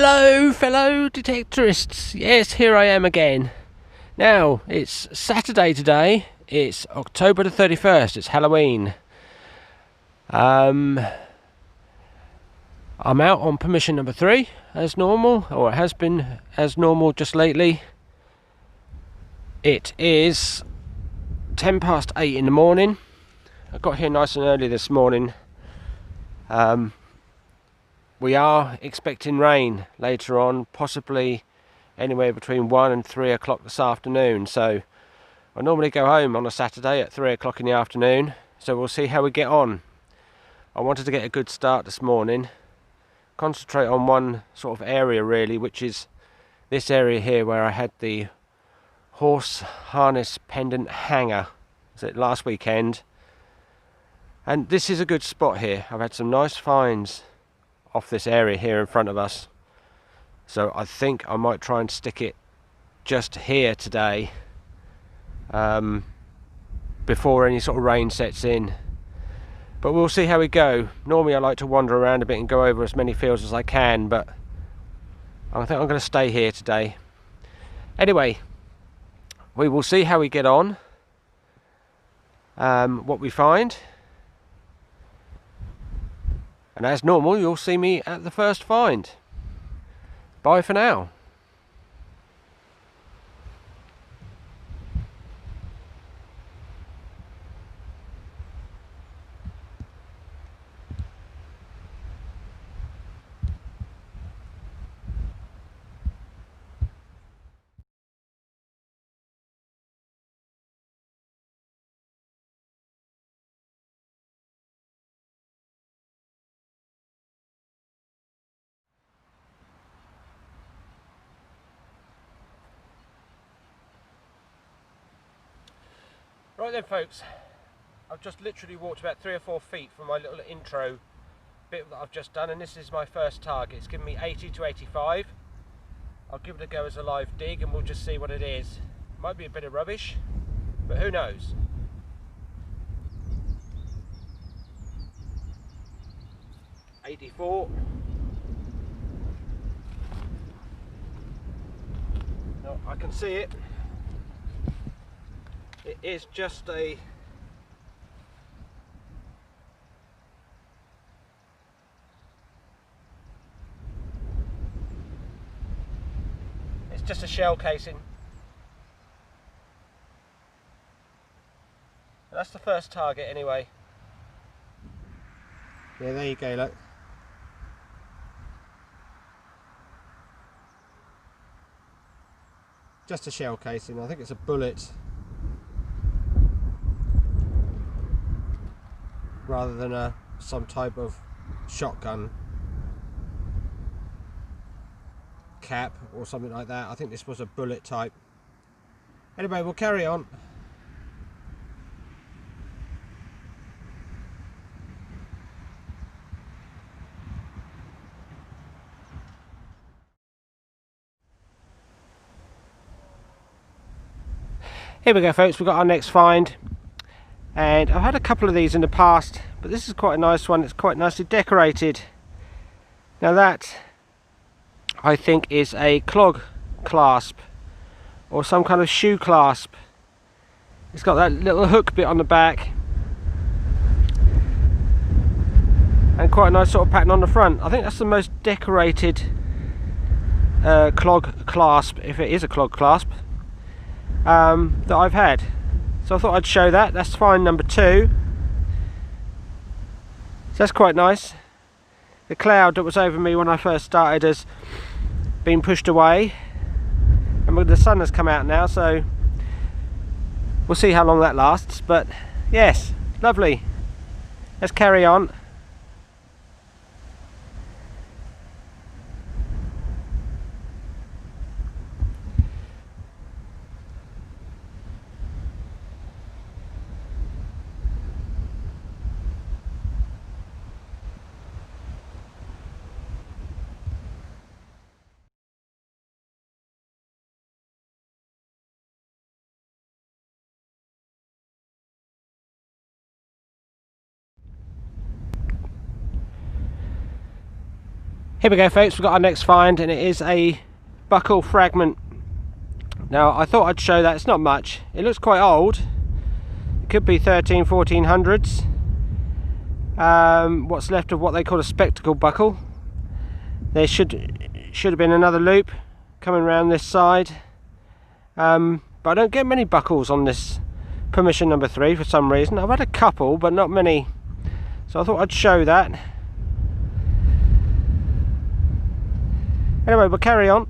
Hello, fellow detectorists. Yes, here I am again. Now, it's Saturday today. It's October the 31st. It's Halloween. I'm out on permission number 3, as normal, or it has been as normal just lately. It is 10 past 8 in the morning. I got here nice and early this morning. We are expecting rain later on, possibly anywhere between 1 and 3 o'clock this afternoon. So I normally go home on a Saturday at 3 o'clock in the afternoon, so we'll see how we get on. I wanted to get a good start this morning, concentrate on one sort of area really, which is this area here where I had the horse harness pendant hanger. Was it last weekend? And this is a good spot here. I've had some nice finds off this area here in front of us, so I think I might try and stick it just here today, before any sort of rain sets in. But we'll see how we go. Normally I like to wander around a bit and go over as many fields as I can, but I think I'm going to stay here today. Anyway, we will see how we get on, what we find. And as normal, you'll see me at the first find. Bye for now. Right then folks, I've just literally walked about 3 or 4 feet from my little intro bit that I've just done, and this is my first target. It's given me 80 to 85. I'll give it a go as a live dig and we'll just see what it is. Might be a bit of rubbish, but who knows. $84. No, I can see it. It is just a shell casing. That's the first target anyway. Yeah, there you go, look. Just a shell casing. I think it's a bullet rather than some type of shotgun cap or something like that. I think this was a bullet type. Anyway, we'll carry on. Here we go folks, we've got our next find, and I've had a couple of these in the past, but this is quite a nice one. It's quite nicely decorated. Now that, I think, is a clog clasp or some kind of shoe clasp. It's got that little hook bit on the back and quite a nice sort of pattern on the front. I think that's the most decorated clog clasp, if it is a clog clasp, that I've had. So I thought I'd show that. That's find number 2. So that's quite nice. The cloud that was over me when I first started has been pushed away, and the sun has come out now, so we'll see how long that lasts. But yes, lovely. Let's carry on. Here we go, folks, we've got our next find, and it is a buckle fragment. Now, I thought I'd show that. It's not much. It looks quite old. It could be 1400s. What's left of what they call a spectacle buckle. There should have been another loop coming around this side. But I don't get many buckles on this permission number 3 for some reason. I've had a couple, but not many. So I thought I'd show that. Anyway, we'll carry on.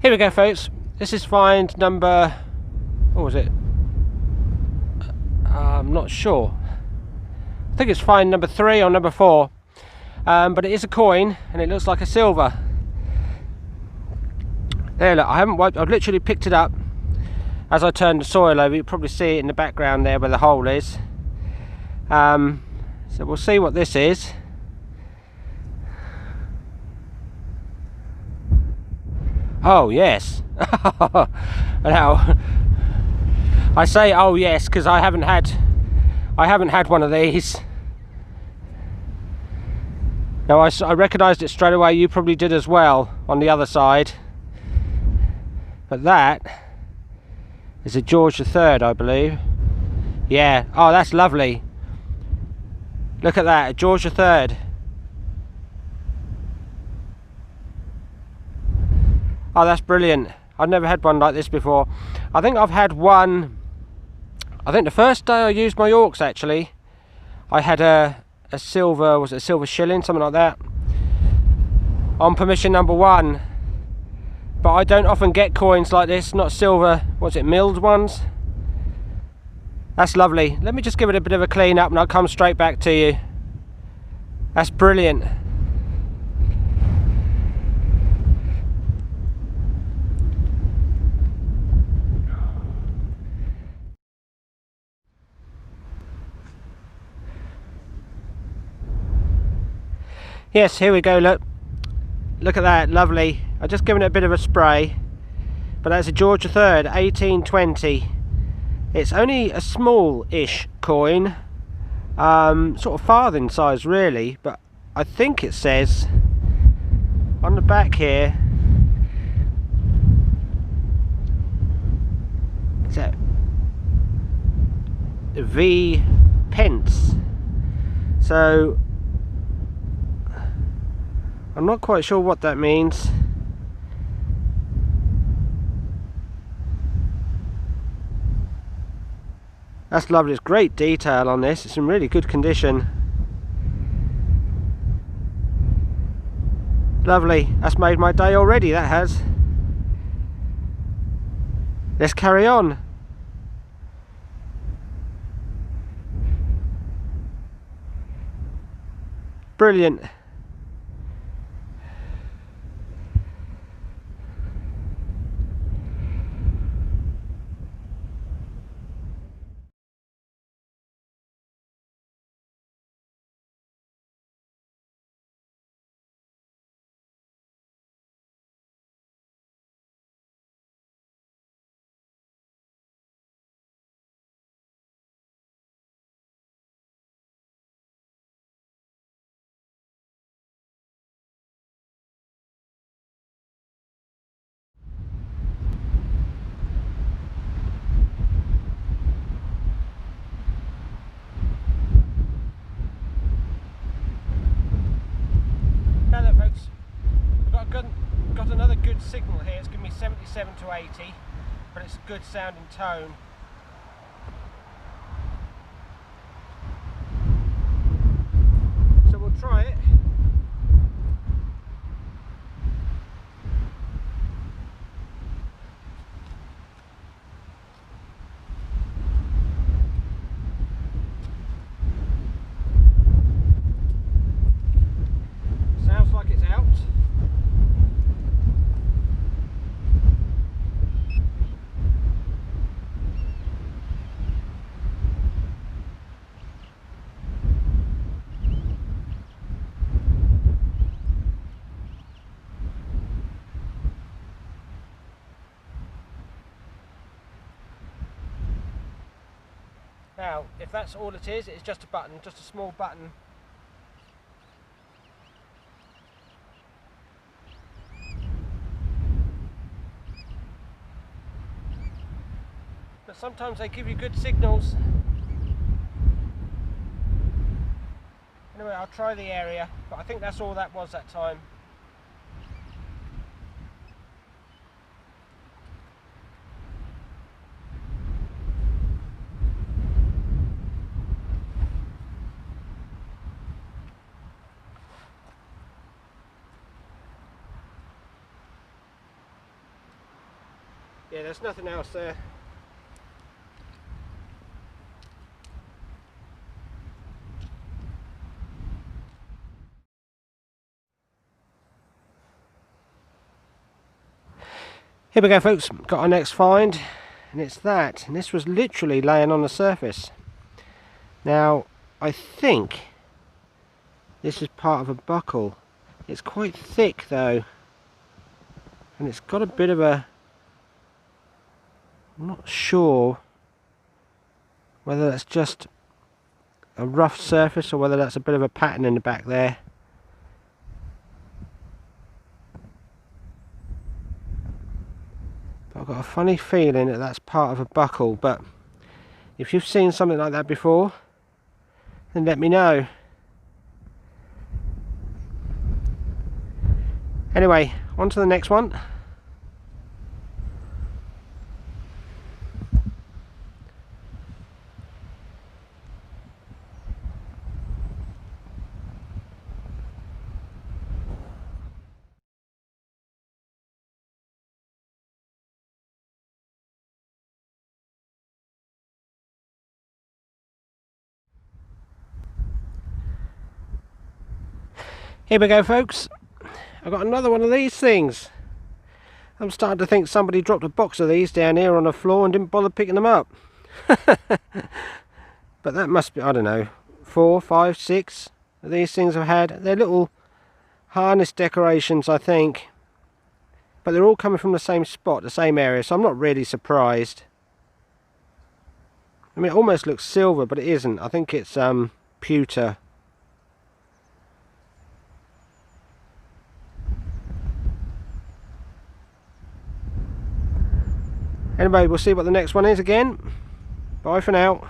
Here we go, folks. This is find number, what was it? I'm not sure. I think it's find number 3 or number 4. But it is a coin, and it looks like a silver. There, look, I've literally picked it up as I turned the soil over. You probably see it in the background there where the hole is. So we'll see what this is. Oh yes. Now I say oh yes because I haven't had one of these. Now I recognised it straight away. You probably did as well on the other side. But that is a George III, I believe. Yeah. Oh, that's lovely. Look at that, a George III. Oh, that's brilliant. I've never had one like this before. I think I've had one, I think the first day I used my Orcs actually, I had a silver, was it a silver shilling, something like that, on permission number 1. But I don't often get coins like this, not silver, what's it, milled ones? That's lovely. Let me just give it a bit of a clean up and I'll come straight back to you. That's brilliant. Yes, here we go, look at that, lovely. I've just given it a bit of a spray, but that's a George III, 1820. It's only a small-ish coin, sort of farthing size really, but I think it says on the back here, is that V pence, so I'm not quite sure what that means. That's lovely. It's great detail on this. It's in really good condition. Lovely. That's made my day already, that has. Let's carry on. Brilliant. Got another good signal here. It's giving me 77 to 80, but it's a good sounding tone. So we'll try it. Now, if that's all it is, it's just a button, just a small button. But sometimes they give you good signals. Anyway, I'll try the area, but I think that's all that was that time. Yeah, there's nothing else there. Here we go, folks, got our next find, and it's that, and this was literally laying on the surface. Now, I think this is part of a buckle. It's quite thick though, and it's got a bit of a, I'm not sure whether that's just a rough surface or whether that's a bit of a pattern in the back there. But I've got a funny feeling that that's part of a buckle, but if you've seen something like that before, then let me know. Anyway, on to the next one. Here we go, folks. I've got another one of these things. I'm starting to think somebody dropped a box of these down here on the floor and didn't bother picking them up. But that must be, I don't know, 4, 5, 6 of these things I've had. They're little harness decorations, I think. But they're all coming from the same spot, the same area, so I'm not really surprised. I mean, it almost looks silver, but it isn't. I think it's pewter. Anyway, we'll see what the next one is again. Bye for now.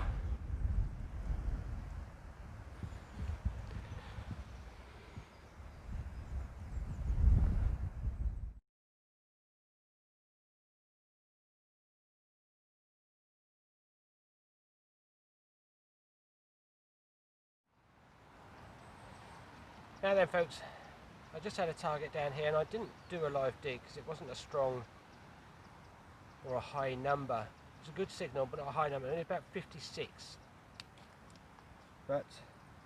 Now then, folks, I just had a target down here and I didn't do a live dig because it wasn't a strong or a high number. It was a good signal, but not a high number, only about 56. But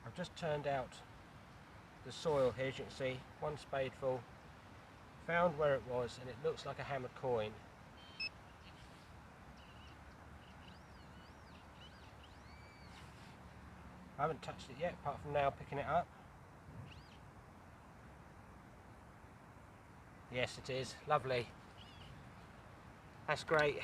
I've just turned out the soil here, as you can see, one spadeful, found where it was, and it looks like a hammered coin. I haven't touched it yet, apart from now picking it up. Yes, it is. Lovely. That's great.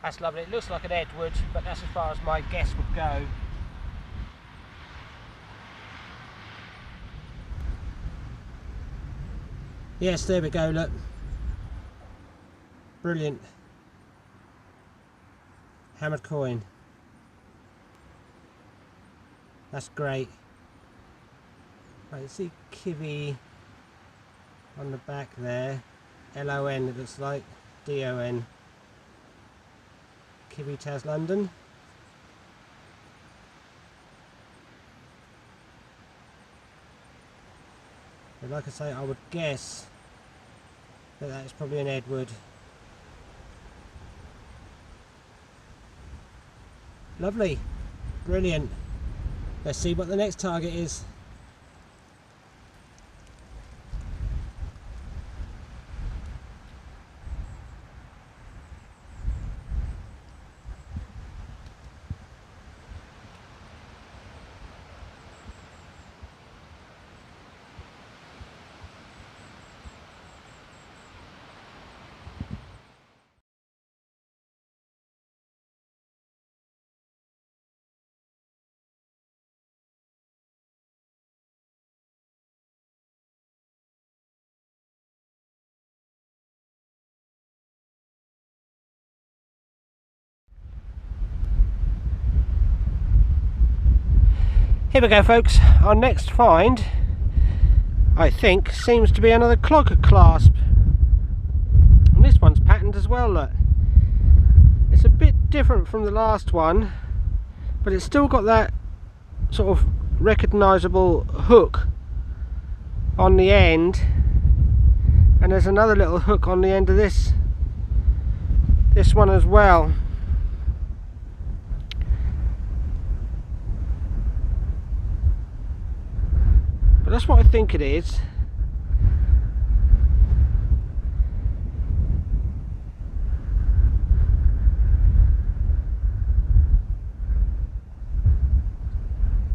That's lovely. It looks like an Edward, but that's as far as my guess would go. Yes, there we go, look. Brilliant. Hammered coin. That's great. Right, you see Kiwi on the back there. L-O-N it looks like. D-O-N. Kiwi Taz London. But like I say, I would guess that is probably an Edward. Lovely, brilliant. Let's see what the next target is. Here we go, folks. Our next find, I think, seems to be another clog clasp. And this one's patterned as well, look. It's a bit different from the last one, but it's still got that sort of recognisable hook on the end. And there's another little hook on the end of this one as well. But that's what I think it is.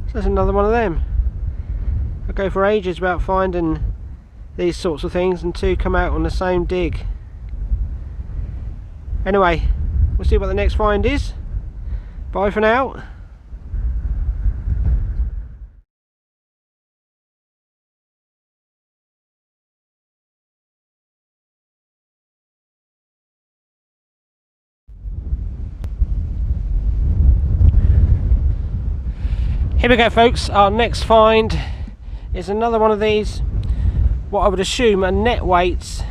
So there's another one of them. I go for ages about finding these sorts of things, and two come out on the same dig. Anyway, we'll see what the next find is. Bye for now. Here we go, folks. Our next find is another one of these, what I would assume are net weights.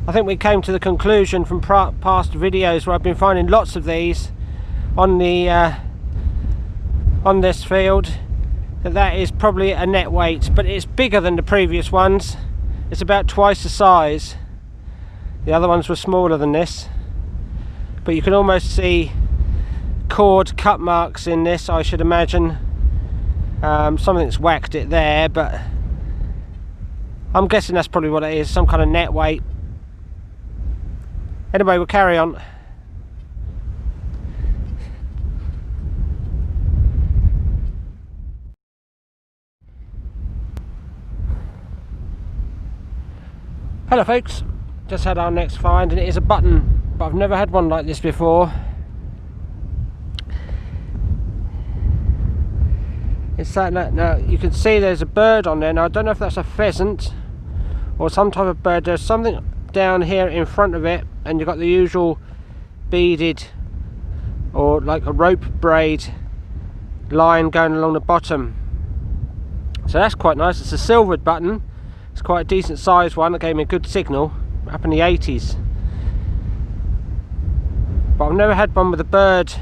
I think we came to the conclusion from past videos where I've been finding lots of these on the on this field, that is probably a net weight, but it's bigger than the previous ones. It's about twice the size. The other ones were smaller than this, but you can almost see cord cut marks in this, I should imagine. Something's whacked it there, but I'm guessing that's probably what it is, some kind of net weight. Anyway, we'll carry on. Hello folks, just had our next find, and it is a button, but I've never had one like this before. It's that, now you can see there's a bird on there. Now I don't know if that's a pheasant or some type of bird. There's something down here in front of it, and you've got the usual beaded or like a rope braid line going along the bottom. So that's quite nice. It's a silvered button. It's quite a decent sized one. That gave me a good signal up in the 80s. But I've never had one with a bird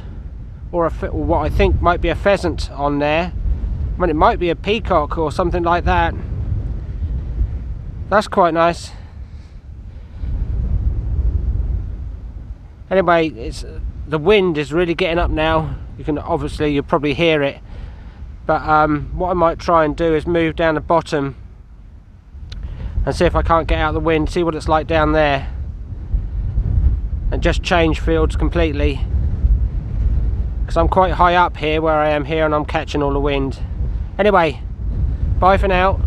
or what I think might be a pheasant on there. I mean, it might be a peacock or something like that. That's quite nice. Anyway, the wind is really getting up now. You'll probably hear it. But what I might try and do is move down the bottom and see if I can't get out of the wind, see what it's like down there, and just change fields completely, because I'm quite high up here where I am here, and I'm catching all the wind. Anyway, bye for now.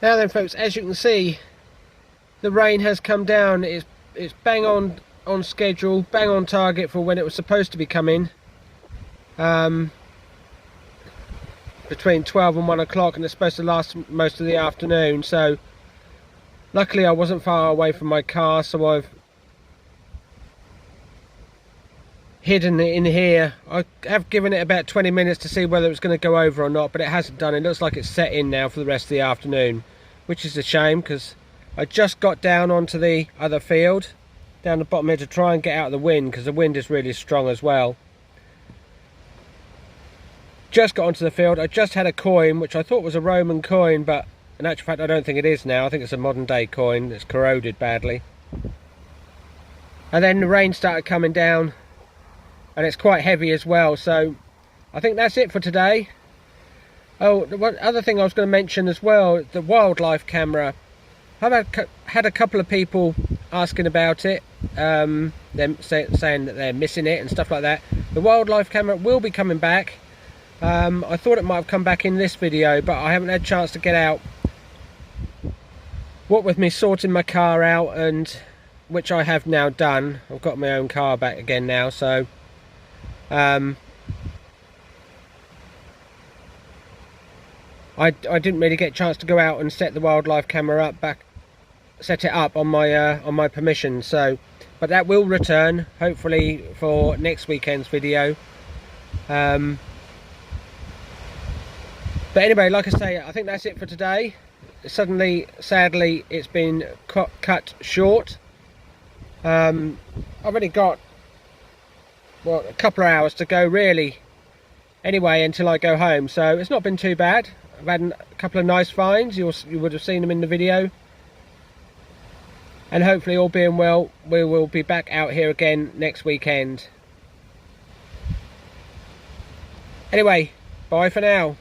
Now then folks, as you can see, the rain has come down. It's bang on schedule, bang on target for when it was supposed to be coming. Between 12 and 1 o'clock, and it's supposed to last most of the afternoon. So luckily I wasn't far away from my car, so I've hidden it in here. I have given it about 20 minutes to see whether it's going to go over or not, but it hasn't done. It looks like it's set in now for the rest of the afternoon, which is a shame, because I just got down onto the other field down the bottom here to try and get out of the wind, because the wind is really strong as well. Just got onto the field. I just had a coin which I thought was a Roman coin, but in actual fact I don't think it is now. I think it's a modern day coin. It's corroded badly. And then the rain started coming down, and it's quite heavy as well, so I think that's it for today. Oh, the one other thing I was going to mention as well, the wildlife camera. I've had a couple of people asking about it, them saying that they're missing it and stuff like that. The wildlife camera will be coming back. I thought it might have come back in this video, but I haven't had a chance to get out. What with me sorting my car out, and which I have now done. I've got my own car back again now, so I didn't really get a chance to go out and set the wildlife camera up set it up on my permission. So, but that will return hopefully for next weekend's video. But anyway, like I say, I think that's it for today. Sadly, it's been cut short. I've only got, well, a couple of hours to go really, anyway, until I go home. So it's not been too bad. I've had a couple of nice finds. You would have seen them in the video. And hopefully, all being well, we will be back out here again next weekend. Anyway, bye for now.